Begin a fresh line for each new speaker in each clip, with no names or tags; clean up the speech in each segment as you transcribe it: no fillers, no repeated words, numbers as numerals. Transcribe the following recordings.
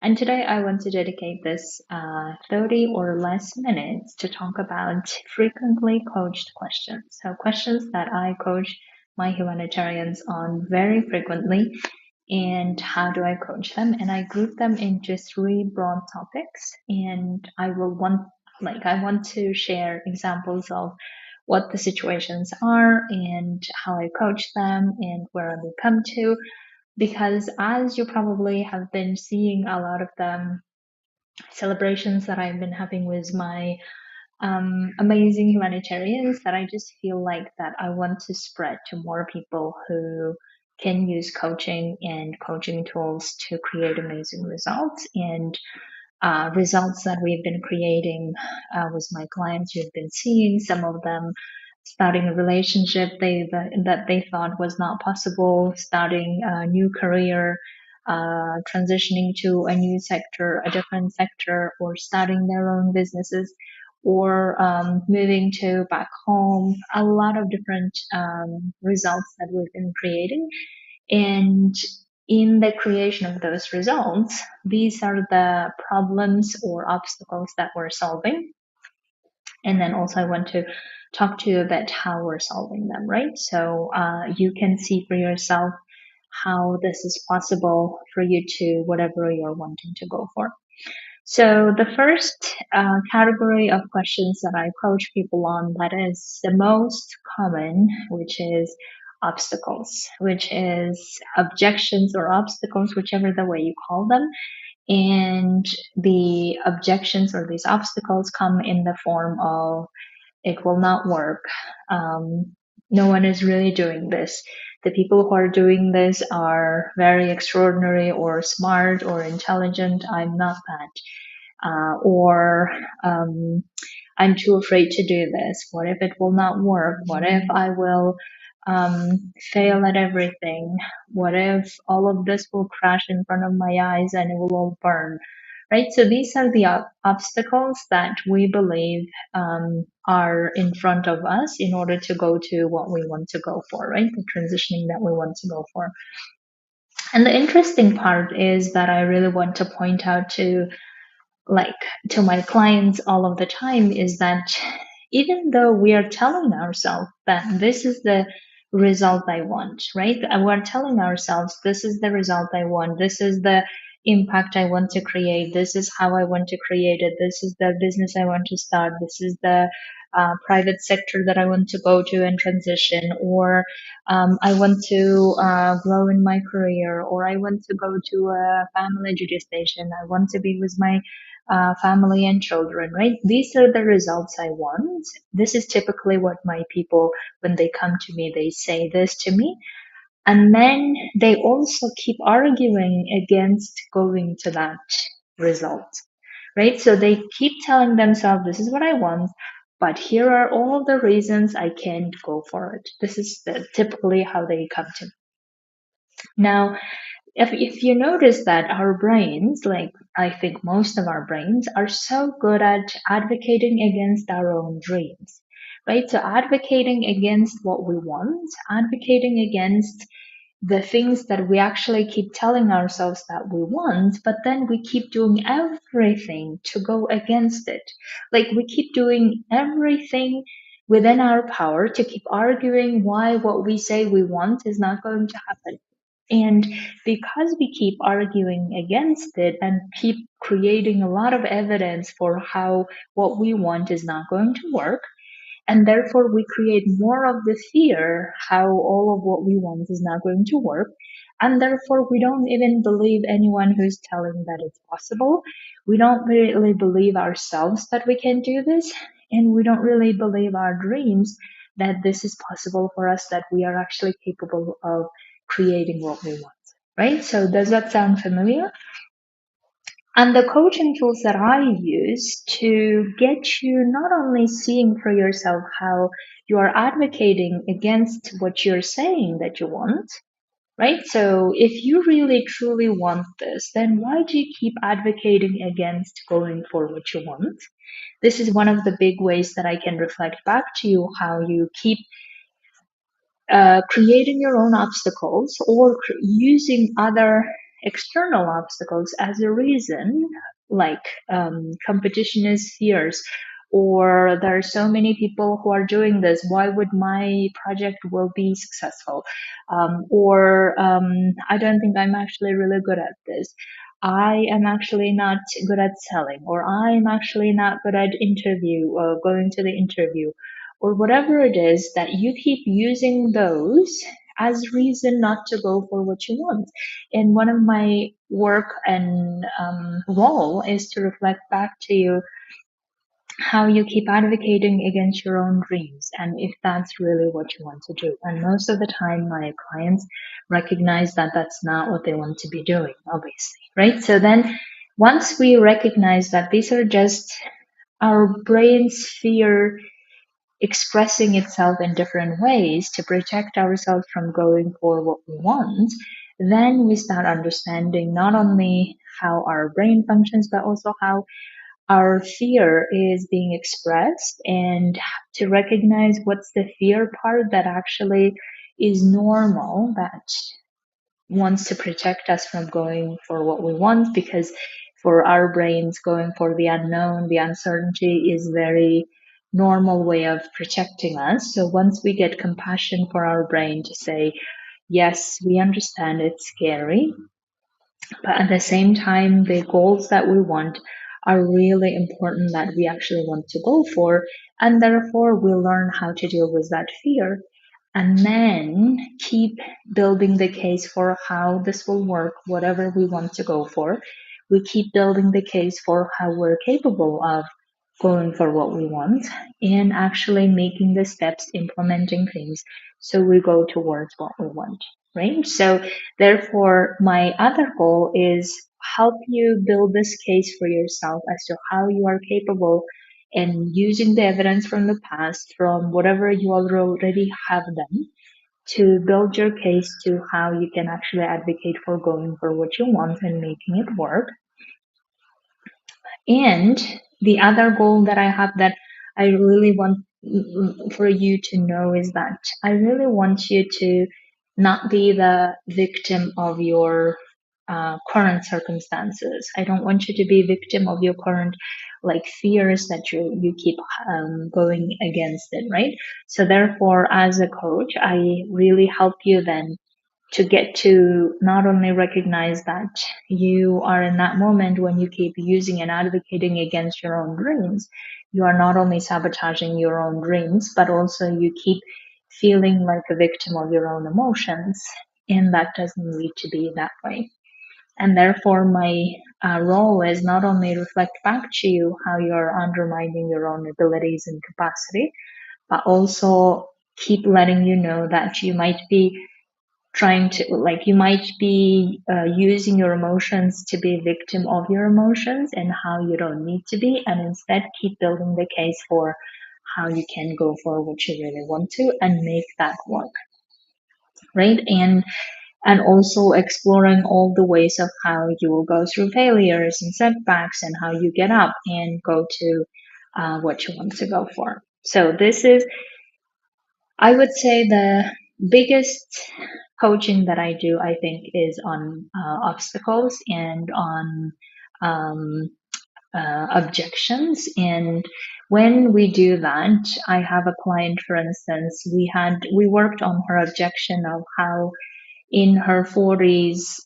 And today I want to dedicate this 30 or less minutes to talk about frequently coached questions. So, questions that I coach my humanitarians on very frequently, and how do I coach them? And I group them into three broad topics. And I want to share examples of what the situations are and how I coach them and where they come to, because as you probably have been seeing a lot of the celebrations that I've been having with my amazing humanitarians, that I just feel like that I want to spread to more people who can use coaching and coaching tools to create amazing results, and results that we've been creating with my clients. You've been seeing some of them starting a relationship that they thought was not possible, starting a new career, transitioning to a new sector, a different sector, or starting their own businesses, or moving to back home. A lot of different results that we've been creating. And in the creation of those results, these are the problems or obstacles that we're solving. And then also, I want to talk to you about how we're solving them, right? So you can see for yourself how this is possible for you to whatever you're wanting to go for. So the first category of questions that I coach people on, that is the most common, which is obstacles, which is objections or obstacles, whichever the way you call them. And the objections or these obstacles come in the form of it will not work. No one is really doing this. The people who are doing this are very extraordinary or smart or intelligent. I'm not that. Or I'm too afraid to do this. What if it will not work? What if I will fail at everything? What if all of this will crash in front of my eyes and it will all burn? Right? So these are the obstacles that we believe are in front of us in order to go to what we want to go for, right? The transitioning that we want to go for. And the interesting part is that I really want to point out like to my clients all of the time is that even though we are telling ourselves that this is the result I want, right? And we're telling ourselves this is the result I want, this is the impact I want to create, this is how I want to create it, this is the business I want to start, this is the private sector that I want to go to and transition, or I want to grow in my career, or I want to go to a family education station, I want to be with my family and children, right? These are the results I want. This is typically what my people, when they come to me, they say this to me. And then they also keep arguing against going to that result, right? So they keep telling themselves, this is what I want, but here are all the reasons I can't go for it. This is typically how they come to me. Now, if you notice that our brains, like I think most of our brains, are so good at advocating against our own dreams, right? So advocating against what we want, advocating against the things that we actually keep telling ourselves that we want, but then we keep doing everything to go against it. Like we keep doing everything within our power to keep arguing why what we say we want is not going to happen. And because we keep arguing against it and keep creating a lot of evidence for how what we want is not going to work, and therefore we create more of the fear how all of what we want is not going to work. And therefore we don't even believe anyone who's telling that it's possible. We don't really believe ourselves that we can do this. And we don't really believe our dreams that this is possible for us, that we are actually capable of creating what we want. Right? So does that sound familiar? And the coaching tools that I use to get you not only seeing for yourself how you are advocating against what you're saying that you want, right? So if you really truly want this, then why do you keep advocating against going for what you want? This is one of the big ways that I can reflect back to you how you keep creating your own obstacles or using other external obstacles as a reason, like competition is fierce, or there are so many people who are doing this. Why would my project will be successful? Or I don't think I'm actually really good at this. I am actually not good at selling, or I am actually not good at interview or going to the interview, or whatever it is that you keep using those as reason not to go for what you want. And one of my work and role is to reflect back to you how you keep advocating against your own dreams and if that's really what you want to do. And most of the time, my clients recognize that that's not what they want to be doing, obviously, right? So then once we recognize that these are just our brain's fear expressing itself in different ways to protect ourselves from going for what we want, then we start understanding not only how our brain functions, but also how our fear is being expressed, and to recognize what's the fear part that actually is normal, that wants to protect us from going for what we want, because for our brains, going for the unknown, the uncertainty is very normal way of protecting us. So once we get compassion for our brain to say, yes, we understand it's scary, but at the same time, the goals that we want are really important that we actually want to go for. And therefore, we learn how to deal with that fear and then keep building the case for how this will work, whatever we want to go for. We keep building the case for how we're capable of going for what we want and actually making the steps, implementing things so we go towards what we want, right? So therefore, my other goal is help you build this case for yourself as to how you are capable and using the evidence from the past, from whatever you already have done, to build your case to how you can actually advocate for going for what you want and making it work. And the other goal that I have that I really want for you to know is that I really want you to not be the victim of your current circumstances. I don't want you to be victim of your current like fears that you keep going against it, right? So therefore, as a coach, I really help you then to get to not only recognize that you are in that moment when you keep using and advocating against your own dreams, you are not only sabotaging your own dreams, but also you keep feeling like a victim of your own emotions. And that doesn't need to be that way. And therefore, my role is not only reflect back to you how you're undermining your own abilities and capacity, but also keep letting you know that you might be trying to like you might be using your emotions to be a victim of your emotions and how you don't need to be, and instead keep building the case for how you can go for what you really want to and make that work, right? And also exploring all the ways of how you will go through failures and setbacks and how you get up and go to what you want to go for. So this is, I would say, the biggest coaching that I do, I think, is on obstacles and on um, objections. And when we do that, I have a client, for instance, we worked on her objection of how in her 40s,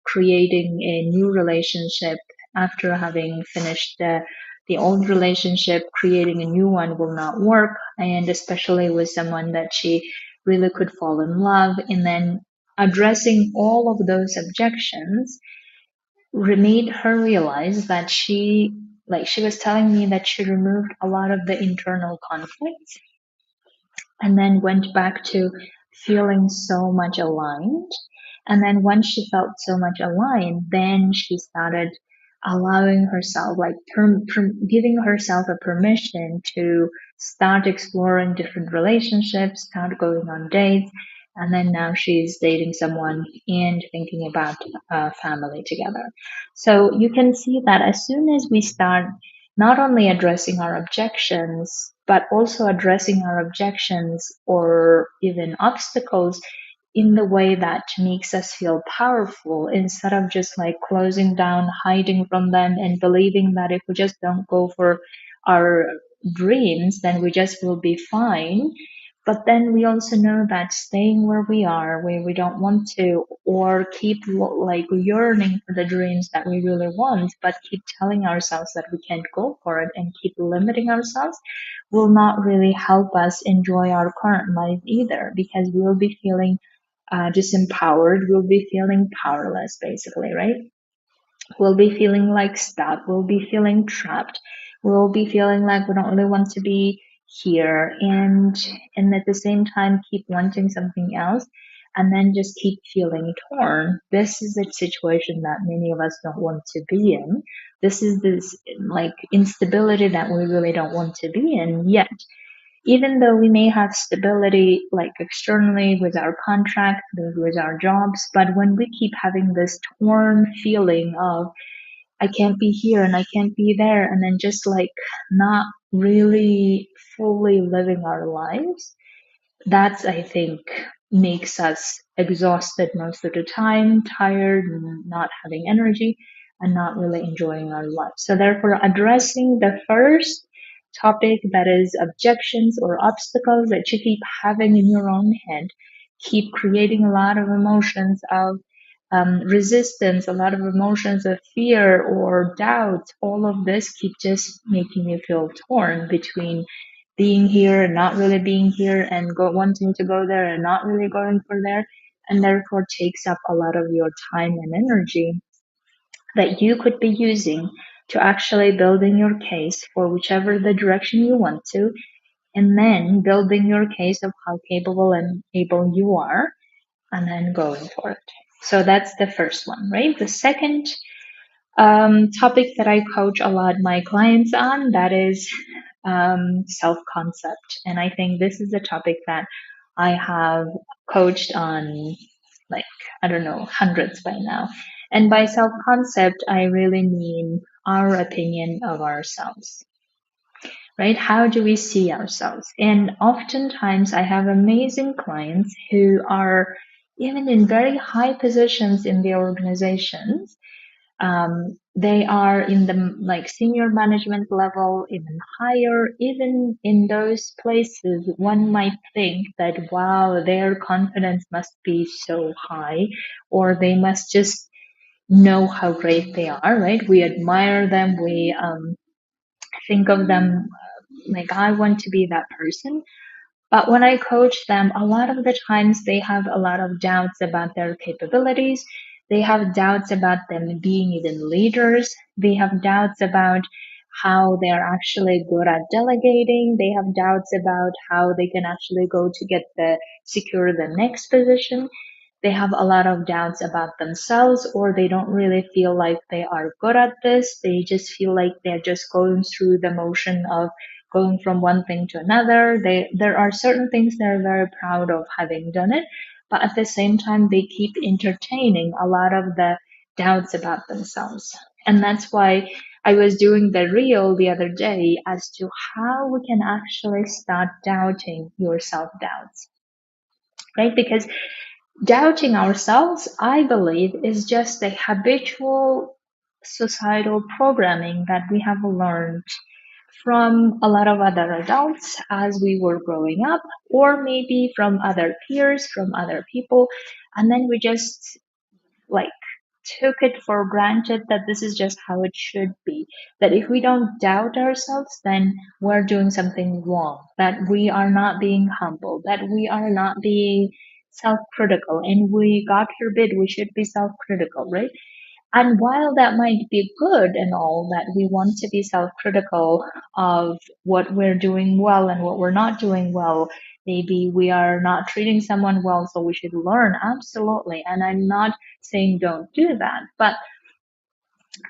creating a new relationship after having finished the old relationship, creating a new one will not work, and especially with someone that she really could fall in love. And then addressing all of those objections made her realize that she was telling me that she removed a lot of the internal conflicts and then went back to feeling so much aligned. And then once she felt so much aligned, then she started allowing herself, like giving herself a permission to start exploring different relationships, start going on dates. And then now she's dating someone and thinking about a family together. So you can see that as soon as we start not only addressing our objections, but also addressing our objections or even obstacles in the way that makes us feel powerful instead of just like closing down, hiding from them, and believing that if we just don't go for our dreams, then we just will be fine. But then we also know that staying where we are, where we don't want to, or keep like yearning for the dreams that we really want, but keep telling ourselves that we can't go for it and keep limiting ourselves, will not really help us enjoy our current life either, because we'll be feeling disempowered, we'll be feeling powerless, basically, right? We'll be feeling like stuck, we'll be feeling trapped, we'll be feeling like we don't really want to be here, and at the same time keep wanting something else, and then just keep feeling torn. This is a situation that many of us don't want to be in. This is this like instability that we really don't want to be in. Yet even though we may have stability like externally with our contract, with our jobs, but when we keep having this torn feeling of I can't be here and I can't be there, and then just like not really fully living our lives, that's, I think, makes us exhausted most of the time, tired, and not having energy, and not really enjoying our life. So, therefore, addressing the first topic, that is objections or obstacles that you keep having in your own head, keep creating a lot of emotions of resistance, a lot of emotions of fear or doubt. All of this keep just making you feel torn between being here and not really being here, and wanting to go there and not really going for there, and therefore takes up a lot of your time and energy that you could be using to actually building your case for whichever the direction you want to, and then building your case of how capable and able you are, and then going for it. So that's the first one, right? The second topic that I coach a lot my clients on, that is self concept. And I think this is a topic that I have coached on, like, I don't know, hundreds by now. And by self concept, I really mean our opinion of ourselves, right? How do we see ourselves? And oftentimes, I have amazing clients who are even in very high positions in the organizations. They are in the like senior management level, even higher. Even in those places, one might think that wow, their confidence must be so high, or they must just know how great they are, right? We admire them. We think of them like I want to be that person. But when I coach them, a lot of the times they have a lot of doubts about their capabilities. They have doubts about them being even leaders. They have doubts about how they're actually good at delegating. They have doubts about how they can actually go to get the secure the next position. They have a lot of doubts about themselves, or they don't really feel like they are good at this. They just feel like they're just going through the motion of going from one thing to another. There are certain things they're very proud of having done it, but at the same time they keep entertaining a lot of the doubts about themselves. And that's why I was doing the reel the other day as to how we can actually start doubting your self doubts, right? Because doubting ourselves, I believe, is just a habitual societal programming that we have learned from a lot of other adults as we were growing up, or maybe from other peers, from other people. And then we just like took it for granted that this is just how it should be. That if we don't doubt ourselves, then we're doing something wrong, that we are not being humble, that we are not being self critical. And we, God forbid, we should be self critical, right? And while that might be good and all, that we want to be self critical of what we're doing well and what we're not doing well, maybe we are not treating someone well, so we should learn. Absolutely. And I'm not saying don't do that. But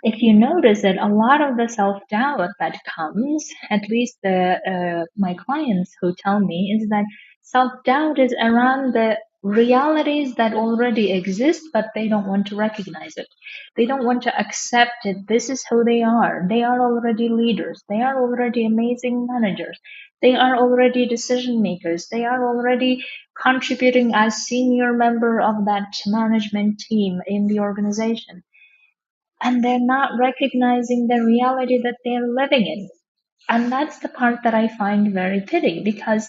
if you notice that a lot of the self doubt that comes, at least my clients who tell me, is that self doubt is around the realities that already exist, but they don't want to recognize it. They don't want to accept it. This is who they are. They are already leaders. They are already amazing managers. They are already decision makers. They are already contributing as senior member of that management team in the organization. And they're not recognizing the reality that they're living in. And that's the part that I find very pity, because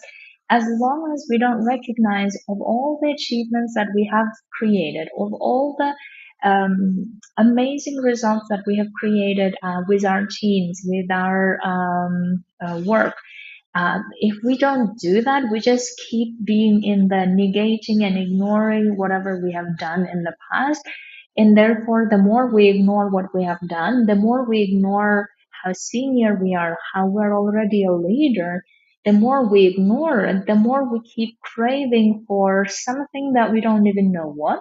as long as we don't recognize of all the achievements that we have created, of all the amazing results that we have created with our teams, with our work, if we don't do that, we just keep being in the negating and ignoring whatever we have done in the past. And therefore, the more we ignore what we have done, the more we ignore how senior we are, how we're already a leader, the more we ignore it, the more we keep craving for something that we don't even know what,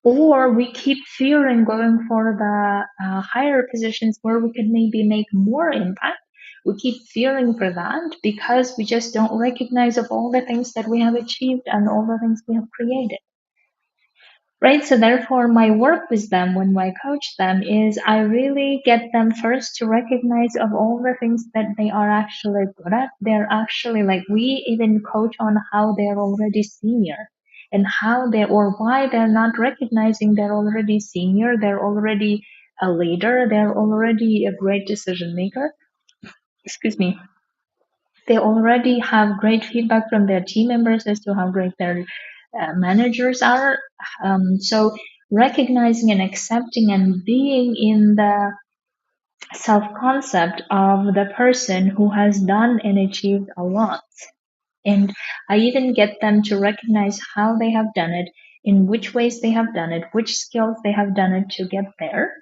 or we keep fearing going for the higher positions where we could maybe make more impact. We keep fearing for that because we just don't recognize of all the things that we have achieved and all the things we have created. Right. So therefore, my work with them when I coach them is I really get them first to recognize of all the things that they are actually good at. They're actually like, we even coach on how they're already senior and how they, or why they're not recognizing they're already senior. They're already a leader. They're already a great decision maker. Excuse me. They already have great feedback from their team members as to how great their managers are. So recognizing and accepting and being in the self concept of the person who has done and achieved a lot. And I even get them to recognize how they have done it, in which ways they have done it, which skills they have done it to get there.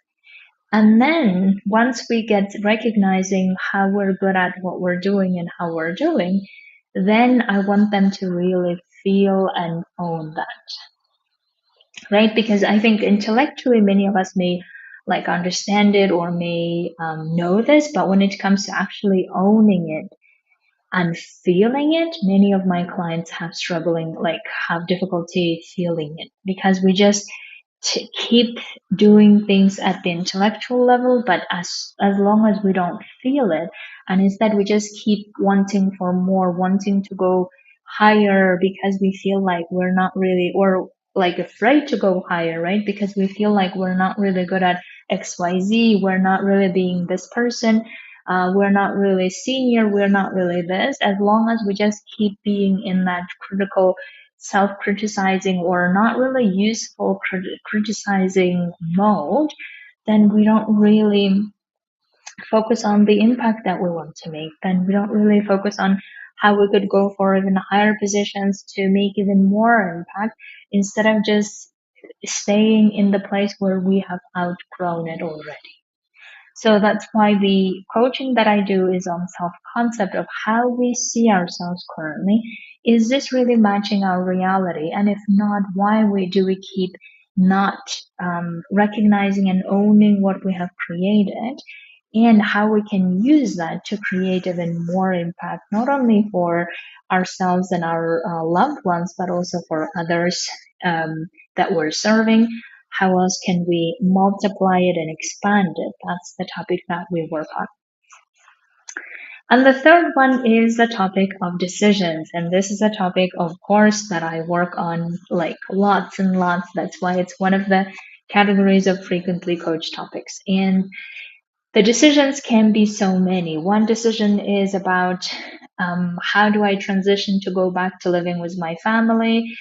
And then once we get recognizing how we're good at what we're doing and how we're doing, then I want them to really feel and own that, right? Because I think intellectually many of us may like understand it or may know this, but when it comes to actually owning it and feeling it, many of my clients have difficulty feeling it because we just keep doing things at the intellectual level, but as long as we don't feel it, and instead we just keep wanting for more, wanting to go higher because we feel like we're not really, or like afraid to go higher, right? Because we feel like we're not really good at XYZ, we're not really being this person, we're not really senior, we're not really this. As long as we just keep being in that critical self-criticizing or not really useful criticizing mode, then we don't really focus on the impact that we want to make. Then we don't really focus on how we could go for even higher positions to make even more impact instead of just staying in the place where we have outgrown it already. So that's why the coaching that I do is on self concept of how we see ourselves currently. Is this really matching our reality? And if not, why do we keep not recognizing and owning what we have created? And how we can use that to create even more impact, not only for ourselves and our loved ones, but also for others that we're serving. How else can we multiply it and expand it? That's the topic that we work on. And the third one is the topic of decisions. And this is a topic, of course, that I work on like lots and lots. That's why it's one of the categories of frequently coached topics. And the decisions can be so many. One decision is about how do I transition to go back to living with my family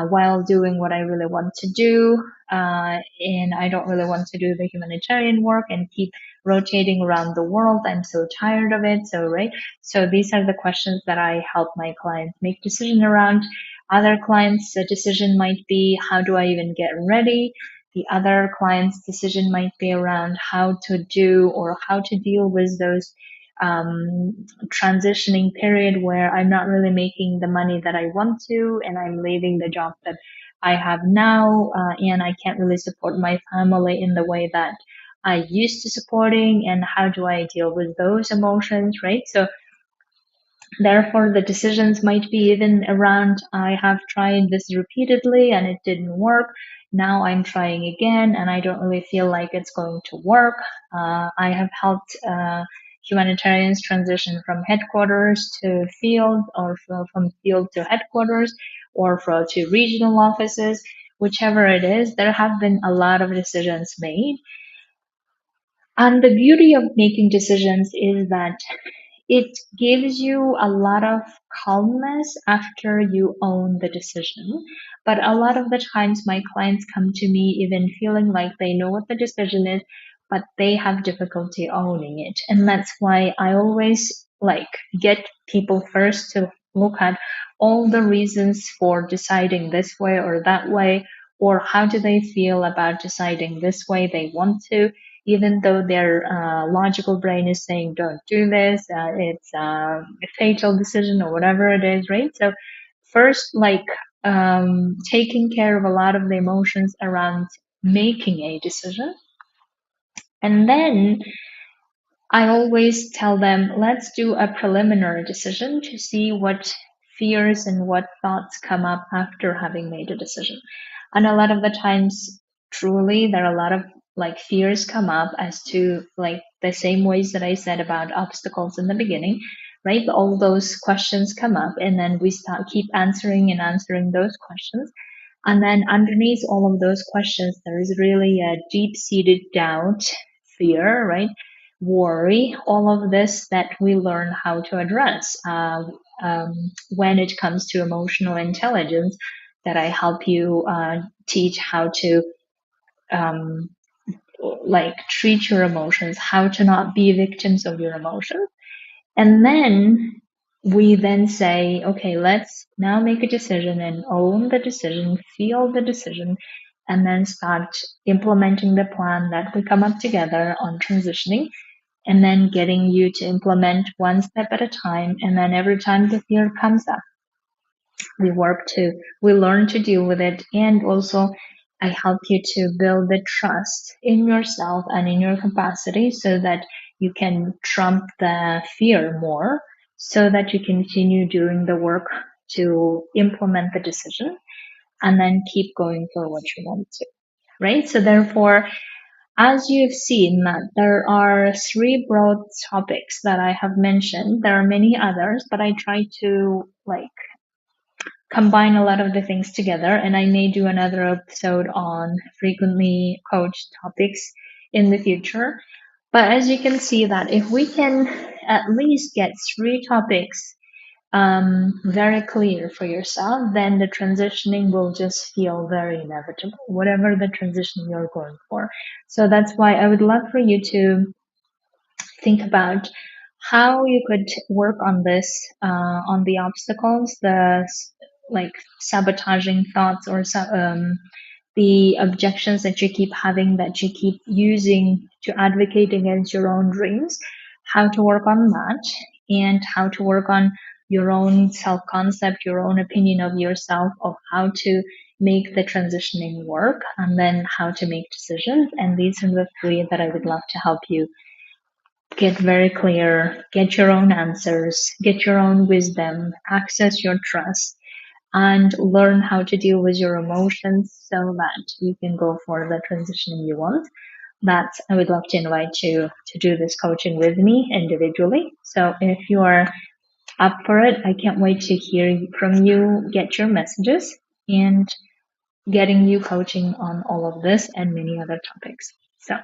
while doing what I really want to do. And I don't really want to do the humanitarian work and keep rotating around the world. I'm so tired of it. So, right. So these are the questions that I help my clients make decision around. Other clients, a decision might be, how do I even get ready? The other client's decision might be around how to do or how to deal with those transitioning period where I'm not really making the money that I want to, and I'm leaving the job that I have now, and I can't really support my family in the way that I used to supporting, and how do I deal with those emotions, right? So Therefore, the decisions might be even around I have tried this repeatedly and it didn't work. Now I'm trying again and I don't really feel like it's going to work. I have helped humanitarians transition from headquarters to field, or from field to headquarters, or to regional offices, whichever it is. There have been a lot of decisions made. And the beauty of making decisions is that it gives you a lot of calmness after you own the decision. But a lot of the times, my clients come to me even feeling like they know what the decision is, but they have difficulty owning it. And that's why I always like get people first to look at all the reasons for deciding this way or that way, or how do they feel about deciding this way they want to, even though their logical brain is saying don't do this, it's a fatal decision or whatever it is, right? So first, like taking care of a lot of the emotions around making a decision, and then I always tell them, let's do a preliminary decision to see what fears and what thoughts come up after having made a decision. And a lot of the times, truly, there are a lot of like fears come up as to like the same ways that I said about obstacles in the beginning, right? All those questions come up, and then we start keep answering and answering those questions. And then underneath all of those questions, there is really a deep seated doubt, fear, right? Worry, all of this that we learn how to address when it comes to emotional intelligence, that I help you teach how to um, like treat your emotions, how to not be victims of your emotions. And then we then say, okay, let's now make a decision and own the decision, feel the decision, and then start implementing the plan that we come up together on transitioning, and then getting you to implement one step at a time. And then every time the fear comes up, we learn to deal with it. And also, I help you to build the trust in yourself and in your capacity so that you can trump the fear more, so that you continue doing the work to implement the decision and then keep going for what you want to. Right. So therefore, as you've seen, that there are three broad topics that I have mentioned. There are many others, but I try to like combine a lot of the things together, and I may do another episode on frequently coached topics in the future. But as you can see, that if we can at least get three topics very clear for yourself, then the transitioning will just feel very inevitable, whatever the transition you're going for. So that's why I would love for you to think about how you could work on this, on the obstacles, like sabotaging thoughts, or the objections that you keep having, that you keep using to advocate against your own dreams, how to work on that, and how to work on your own self concept, your own opinion of yourself, of how to make the transitioning work, and then how to make decisions. And these are the three that I would love to help you get very clear, get your own answers, get your own wisdom, access your trust, and learn how to deal with your emotions so that you can go for the transitioning you want. That I would love to invite you to do this coaching with me individually. So if you are up for it, I can't wait to hear from you, get your messages, and getting you coaching on all of this and many other topics. So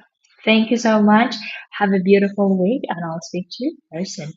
thank you so much. Have a beautiful week, and I'll speak to you very soon.